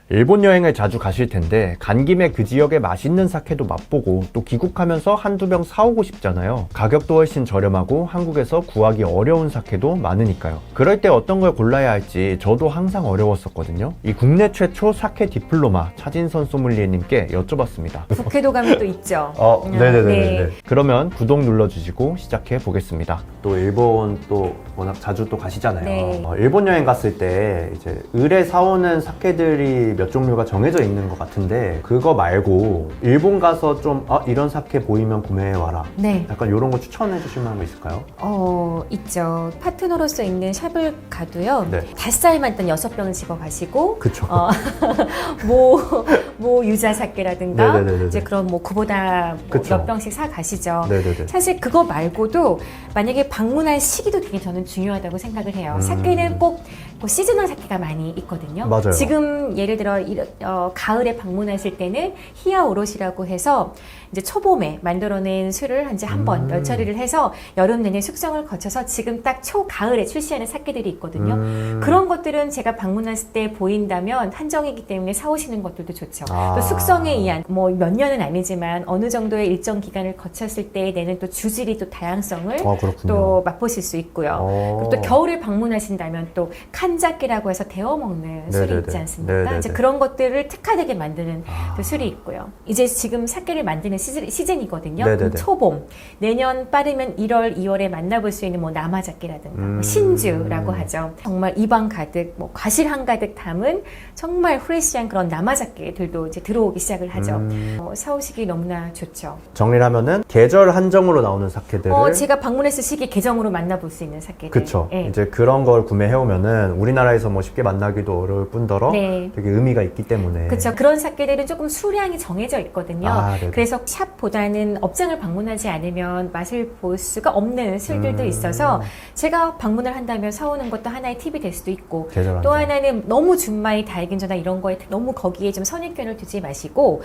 일본 여행을 자주 가실 텐데 간 김에 그 지역의 맛있는 사케도 맛보고 또 귀국하면서 한두 병 사오고 싶잖아요. 가격도 훨씬 저렴하고 한국에서 구하기 어려운 사케도 많으니까요. 그럴 때 어떤 걸 골라야 할지 저도 항상 어려웠었거든요. 이 국내 최초 사케 디플로마 차진선 소믈리에님께 여쭤봤습니다. 북해도 가면 또 있죠. 네네네. 네. 그러면 구독 눌러주시고 시작해 보겠습니다. 또 일본 또 워낙 자주 또 가시잖아요. 네. 일본 여행 갔을 때 이제 을에 사오는 사케들이 몇 종류가 정해져 있는 것 같은데 그거 말고 일본 가서 좀 이런 사케 보이면 구매해와라. 네. 약간 이런 거 추천해 주실 만한 거 있을까요? 있죠. 파트너로서 있는 샵을 가도요. 네. 닷살만 일단 6병을 집어 가시고 그쵸. 뭐 유자 사케라든가 네네네네. 이제 그런 뭐 그보다 뭐 그쵸. 몇 병씩 사 가시죠. 네네네. 사실 그거 말고도 만약에 방문할 시기도 되게 저는 중요하다고 생각을 해요. 사케는 꼭 시즈널 사케가 많이 있거든요. 맞아요. 지금 예를 들어 가을에 방문하실 때는 히야 오롯이라고 해서 이제 초봄에 만들어낸 술을 한 번 열 처리를 해서 여름 내내 숙성을 거쳐서 지금 딱 초가을에 출시하는 사케들이 있거든요. 그런 것들은 제가 방문했을 때 보인다면 한정이기 때문에 사오시는 것들도 좋죠. 또 숙성에 의한 뭐 몇 년은 아니지만 어느 정도의 일정 기간을 거쳤을 때 내는 또 주질이 또 다양성을 또 맛보실 수 있고요. 그리고 또 겨울에 방문하신다면 또 칸자키라고 해서 데워 먹는 술이 있지 않습니까? 이제 그런 것들을 특화되게 만드는 그 술이 있고요. 이제 지금 사케를 만드는 시즌이거든요. 초봄. 내년 빠르면 1월, 2월에 만나볼 수 있는 뭐 나마자키라든가 뭐 신주라고 하죠. 정말 입안 가득, 뭐 과실 한가득 담은 정말 프레시한 그런 나마자키들도 이제 들어오기 시작을 하죠. 사오시기 너무나 좋죠. 정리를 하면은 계절 한정으로 나오는 사케들을 제가 방문했을 시기 계정으로 만나볼 수 있는 사케들. 그쵸. 네. 이제 그런 걸 구매해오면은 우리나라에서 뭐 쉽게 만나기도 어려울 뿐더러 네. 되게 의미가 있기 때문에 그렇죠. 그런 사케들은 조금 수량이 정해져 있거든요. 그래서 샵보다는 업장을 방문하지 않으면 맛을 볼 수가 없는 술들도 있어서 제가 방문을 한다면 사오는 것도 하나의 팁이 될 수도 있고 또 하나는 너무 준마이 다이긴저나 이런 거에 너무 거기에 좀 선입견을 두지 마시고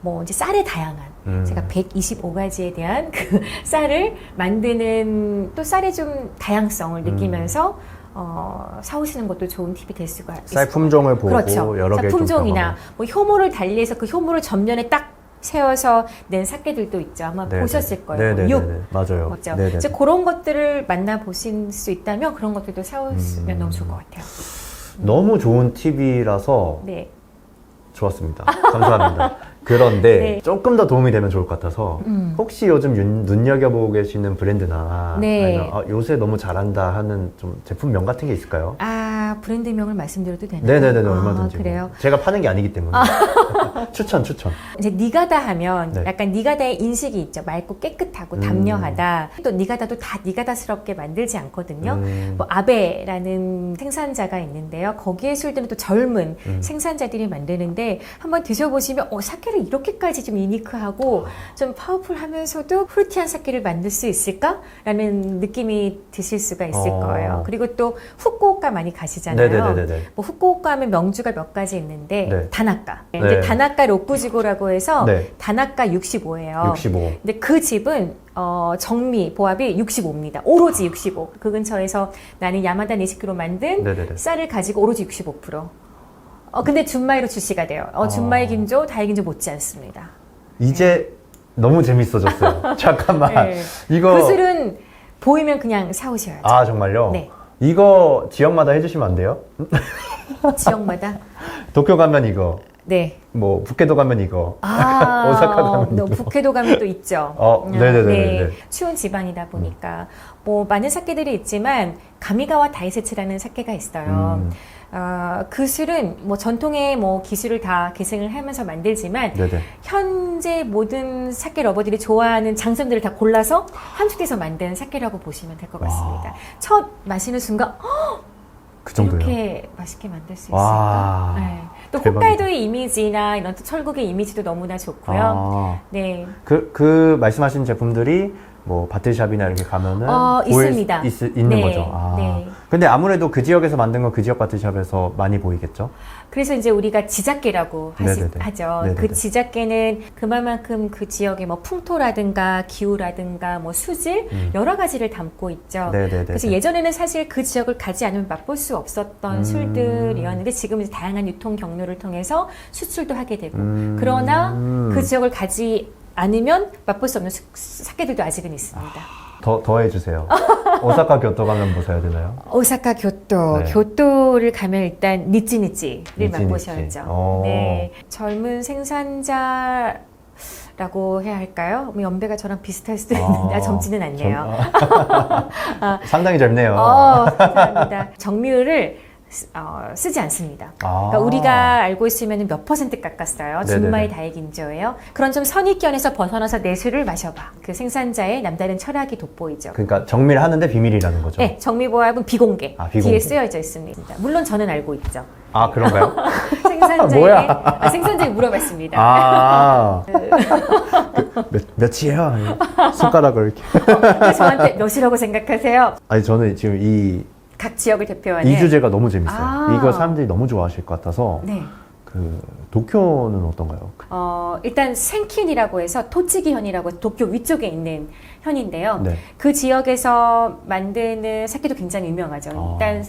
뭐 이제 쌀의 다양한 제가 125가지에 대한 그 쌀을 만드는 또 쌀의 좀 다양성을 느끼면서 사오시는 것도 좋은 팁이 될 수가 있어요. 쌀 품종을 보고 그렇죠. 여러 개 품종이나 뭐 효모를 달리해서 그 효모를 전면에 딱 세워서 낸 사케들도 있죠. 아마 보셨을 거예요. 네네네. 육. 맞아요. 맞죠. 이제 그런 것들을 만나보실 수 있다면 그런 것들도 사오시면 너무 좋을 것 같아요. 너무 좋은 팁이라서 네. 좋았습니다. 감사합니다. 그런데 네. 조금 더 도움이 되면 좋을 것 같아서 혹시 요즘 눈여겨보고 계시는 브랜드나 네. 아니면 요새 너무 잘한다 하는 좀 제품명 같은 게 있을까요? 브랜드명을 말씀드려도 되나요? 네네네. 얼마든지. 그래요? 제가 파는 게 아니기 때문에. 추천. 이제 니가다 하면 네. 약간 니가다의 인식이 있죠. 맑고 깨끗하고 담녀하다. 또 니가다도 다 니가다스럽게 만들지 않거든요. 뭐 아베라는 생산자가 있는데요. 거기에 술들은 또 젊은 생산자들이 만드는데 한번 드셔보시면 사케를 이렇게까지 좀 유니크하고 좀 파워풀하면서도 프루티한 사케를 만들 수 있을까라는 느낌이 드실 수가 있을 거예요. 그리고 또 후쿠오카 많이 가시잖아요. 네네네네. 뭐 후쿠오카 하면 명주가 몇 가지 있는데 네. 다나카. 네. 이제 다나카 로쿠지고라고 해서 네. 다나카 65예요. 65. 근데 그 집은 정미 보합이 65입니다. 오로지 65. 그 근처에서 나는 야마다 니시키로 만든 네네네. 쌀을 가지고 오로지 65%. 근데 준마이로 출시가 돼요. 준마이 긴조, 다이 긴조 못지 않습니다. 이제 너무 재밌어졌어요. 잠깐만. 네. 이거 그 술은 보이면 그냥 사오셔야죠. 정말요? 네. 이거 지역마다 해주시면 안 돼요? 지역마다. 도쿄 가면 이거, 네. 뭐 북해도 가면 이거, 오사카 가면 이거. 북해도 가면 또 있죠. 네네네. 네. 추운 지방이다 보니까 뭐 많은 사케들이 있지만 가미가와 다이세츠라는 사케가 있어요. 그 술은 뭐 전통의 뭐 기술을 다 계승을 하면서 만들지만 네네. 현재 모든 사케 러버들이 좋아하는 장점들을 다 골라서 함축해서 만든 사케라고 보시면 될 것 같습니다. 첫 마시는 순간 그 정도요. 이렇게 맛있게 만들 수 와. 있을까? 네. 또 대박이다. 홋카이도의 이미지나 이런 또 철국의 이미지도 너무나 좋고요. 네. 그 말씀하신 제품들이 뭐 바틀샵이나 이렇게 가면은 있습니다. 있는 네, 거죠. 아. 네. 근데 아무래도 그 지역에서 만든 건 그 지역 바틀샵에서 많이 보이겠죠? 그래서 이제 우리가 지작계라고 네네네. 하죠. 네네네. 그 지작계는 그만큼 그 지역의 뭐 풍토라든가 기후라든가 뭐 수질 여러 가지를 담고 있죠. 네네네. 그래서 예전에는 사실 그 지역을 가지 않으면 맛볼 수 없었던 술들이었는데 지금은 다양한 유통 경로를 통해서 수출도 하게 되고 그러나 그 지역을 가지 않으면 맛볼 수 없는 사케들도 아직은 있습니다. 더 해주세요. 오사카 교토 가면 뭐 사야 되나요? 오사카 교토, 네. 교토를 가면 일단 니찌니찌를 니찌니찌. 맛보셔야죠. 네, 젊은 생산자라고 해야 할까요? 뭐 연배가 저랑 비슷할 수도 있는데 젊지는 않네요. 상당히 젊네요. 감사합니다. 정밀을 쓰지 않습니다. 그러니까 우리가 알고 있으면 몇 % 깎았어요. 준마이 다이긴조예요. 그런 좀 선입견에서 벗어나서 내 술을 마셔봐. 그 생산자의 남다른 철학이 돋보이죠. 그러니까 정밀하는데 비밀이라는 거죠. 네, 정밀보합은 비공개. 비공개. 뒤에 쓰여져 있습니다. 물론 저는 알고 있죠. 아, 그런가요? 생산자에게 뭐야? 생산자에게 물어봤습니다. 몇이에요? 손가락을 이렇게. 저한테 몇이라고 생각하세요? 아니, 저는 지금 이 각 지역을 대표하는 이 주제가 너무 재밌어요. 이거 사람들이 너무 좋아하실 것 같아서. 네. 그 도쿄는 어떤가요? 일단 생킨이라고 해서 토치기 현이라고 도쿄 위쪽에 있는 현인데요. 네. 그 지역에서 만드는 사케도 굉장히 유명하죠. 일단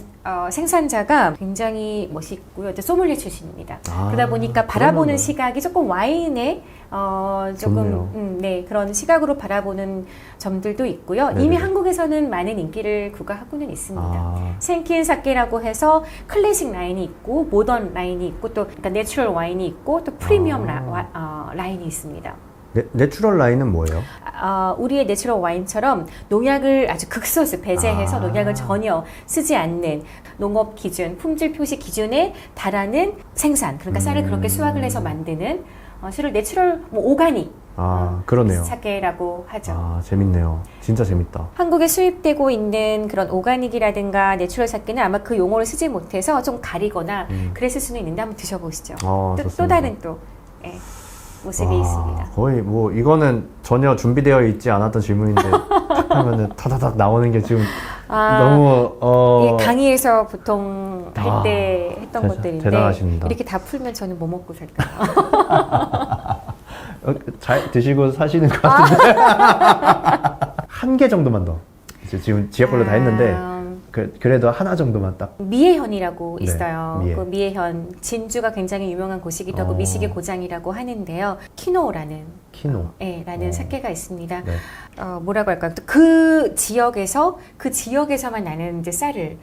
생산자가 굉장히 멋있고요. 소믈리에 출신입니다. 그러다 보니까 바라보는 그러면은. 시각이 조금 와인에 조금 네, 그런 시각으로 바라보는 점들도 있고요. 네네. 이미 한국에서는 많은 인기를 구가하고는 있습니다. 생킨 사케라고 해서 클래식 라인이 있고 모던 라인이 있고 또 그러니까 내추럴 와인이 있고 또 프리미엄 라인이 있습니다. 내추럴 라인은 뭐예요? 우리의 내추럴 와인처럼 농약을 아주 극소수 배제해서 농약을 전혀 쓰지 않는 농업 기준, 품질 표시 기준에 달하는 생산, 그러니까 쌀을 그렇게 수확을 해서 만드는 술을 내추럴 오가닉 그러네요. 사케라고 하죠. 재밌네요. 진짜 재밌다. 한국에 수입되고 있는 그런 오가닉이라든가 내추럴 사케는 아마 그 용어를 쓰지 못해서 좀 가리거나 그랬을 수는 있는데 한번 드셔보시죠. 또 다른 모습이 있습니다. 거의 뭐 이거는 전혀 준비되어 있지 않았던 질문인데 탁 하면은 타다닥 나오는 게 지금 너무 강의에서 보통 할 때 했던 것들인데 대단하십니다. 이렇게 다 풀면 저는 뭐 먹고 살까요? 잘 드시고 사시는 것 같은데 한 개 정도만 더. 지금 지역별로 다 했는데 그래도 하나 정도만 딱. 미에현이라고 네, 있어요. 미에. 그 미에현 진주가 굉장히 유명한 곳이기도 하고 미식의 고장이라고 하는데요. 키노라는 라는 사케가 있습니다. 네. 뭐라고 할까요? 그 지역에서만 나는 이제 쌀을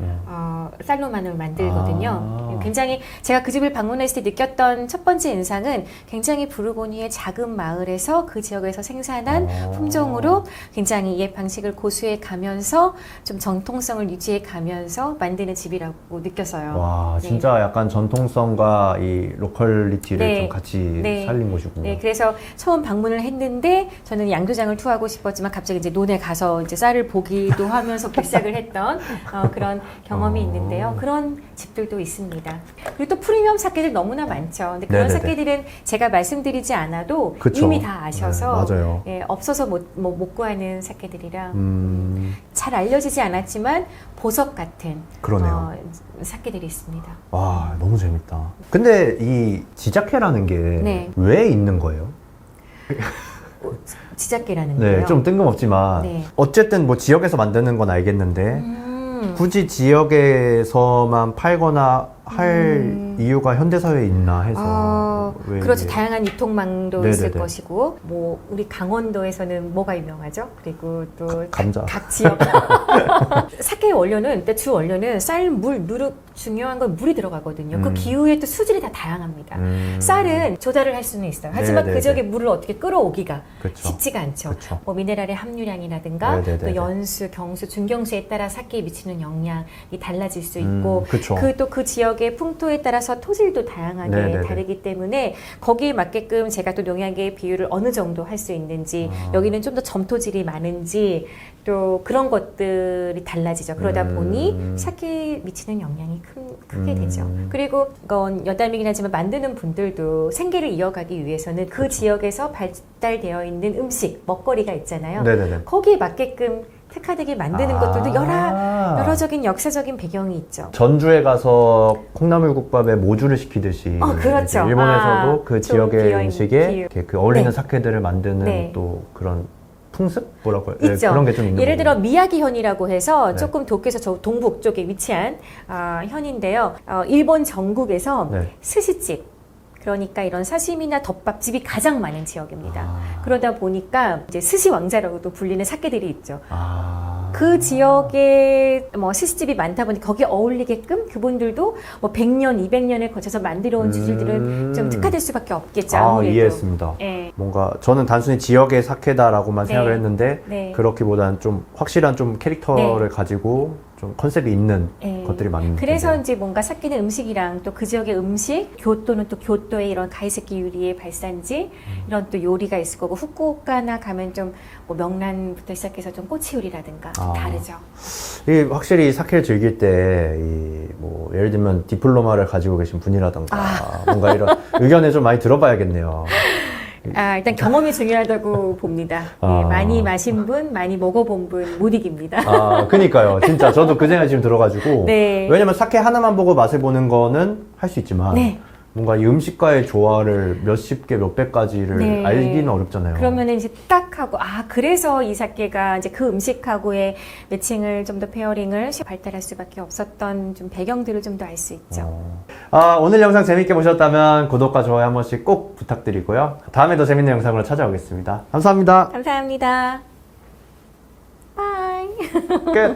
쌀로만을 만들거든요. 굉장히 제가 그 집을 방문했을 때 느꼈던 첫 번째 인상은 굉장히 부르고니의 작은 마을에서 그 지역에서 생산한 품종으로 굉장히 옛 방식을 고수해 가면서 좀 정통성을 유지해 가면서 만드는 집이라고 느꼈어요. 와, 진짜 약간 전통성과 이 로컬리티를 좀 같이 살린 곳이군요. 네, 그래서 처음 방문을 했는데 저는 양조장을 투어하고 싶었지만 갑자기 이제 논에 가서 이제 쌀을 보기도 하면서 발색을 했던 그런 경험이 있는데요. 그런 집들도 있습니다. 그리고 또 프리미엄 사케들 너무나 많죠. 근데 그런 사케들은 제가 말씀드리지 않아도 그쵸. 이미 다 아셔서 맞아요. 없어서 못 구하는 사케들이라 잘 알려지지 않았지만 보석 같은 그러네요. 사케들이 있습니다. 와, 너무 재밌다. 근데 이 지자케라는 게 왜 있는 거예요? 지자케라는 네, 거요. 좀 뜬금없지만 어쨌든 뭐 지역에서 만드는 건 알겠는데 굳이 지역에서만 팔거나 할 이유가 현대사회에 있나 해서. 그렇죠. 다양한 유통망도 네네네. 있을 것이고, 뭐 우리 강원도에서는 뭐가 유명하죠? 그리고 또 감자. 각 지역 사케의 원료는 주 원료는 쌀, 물, 누룩 중요한 건 물이 들어가거든요. 그 기후에 또 수질이 다 다양합니다. 쌀은 조달을 할 수는 있어요. 하지만 네네네. 그 지역에 물을 어떻게 끌어오기가 그쵸. 쉽지가 않죠. 그쵸. 뭐 미네랄의 함유량이라든가 네네네네. 또 연수, 경수, 중경수에 따라 사케에 미치는 영향이 달라질 수 있고, 그쵸. 또 그 지역 지역의 풍토에 따라서 토질도 다양하게 네네네. 다르기 때문에 거기에 맞게끔 제가 또 농약의 비율을 어느 정도 할 수 있는지 여기는 좀 더 점토질이 많은지 또 그런 것들이 달라지죠. 그러다 보니 사케에 미치는 영향이 크게 되죠. 그리고 이건 여담이긴 하지만 만드는 분들도 생계를 이어가기 위해서는 그 지역에서 발달되어 있는 음식, 먹거리가 있잖아요. 네네네. 거기에 맞게끔 특화되게 만드는 것들도 여러적인 역사적인 배경이 있죠. 전주에 가서 콩나물국밥에 모주를 시키듯이 그렇죠. 이제 일본에서도 그 좋은 지역의 비유. 음식에 이렇게 그 어울리는 네. 사케들을 만드는 네. 또 그런 풍습? 뭐라고 해요? 있죠. 그런 게 좀 있는 예를 들어 거군요. 미야기현이라고 해서 네. 조금 도쿄에서 저 동북 쪽에 위치한 현인데요. 일본 전국에서 네. 스시집, 그러니까 이런 사시미나 덮밥집이 가장 많은 지역입니다. 아. 그러다 보니까 이제 스시 왕자라고도 불리는 사케들이 있죠. 그 아. 지역에 뭐 스시집이 많다 보니 거기에 어울리게끔 그분들도 뭐 100년, 200년을 거쳐서 만들어 온 주술들은 좀 특화될 수밖에 없겠죠. 아무래도. 이해했습니다. 예. 뭔가 저는 단순히 지역의 사케다라고만 네. 생각을 했는데 네. 그렇기보다는 좀 확실한 좀 캐릭터를 네. 가지고 좀 컨셉이 있는 예. 것들이 많은 그래서 텐데요. 이제 뭔가 사케는 음식이랑 또 그 지역의 음식, 교토는 또 교토의 이런 가이세키 유리의 발산지 이런 또 요리가 있을 거고 후쿠오카나 가면 좀 뭐 명란부터 시작해서 좀 꼬치 요리라든가 다르죠. 이 확실히 사케를 즐길 때 이 뭐 예를 들면 디플로마를 가지고 계신 분이라던가 뭔가 이런 의견을 좀 많이 들어봐야겠네요. 일단 경험이 중요하다고 봅니다. 예, 많이 마신 분, 많이 먹어본 분 못 이깁니다. 그니까요. 진짜 저도 그 생각이 지금 들어가지고 네. 왜냐면 사케 하나만 보고 맛을 보는 거는 할 수 있지만 네. 뭔가 이 음식과의 조화를 몇십 개, 몇백 가지를 네. 알기는 어렵잖아요. 그러면은 이제 딱 하고 그래서 이 사케가 이제 그 음식하고의 매칭을 좀 더 페어링을 발달할 수밖에 없었던 좀 배경들을 좀 더 알 수 있죠. 오늘 영상 재밌게 보셨다면 구독과 좋아요 한 번씩 꼭 부탁드리고요. 다음에 더 재밌는 영상으로 찾아오겠습니다. 감사합니다. 감사합니다. 바이. 끝.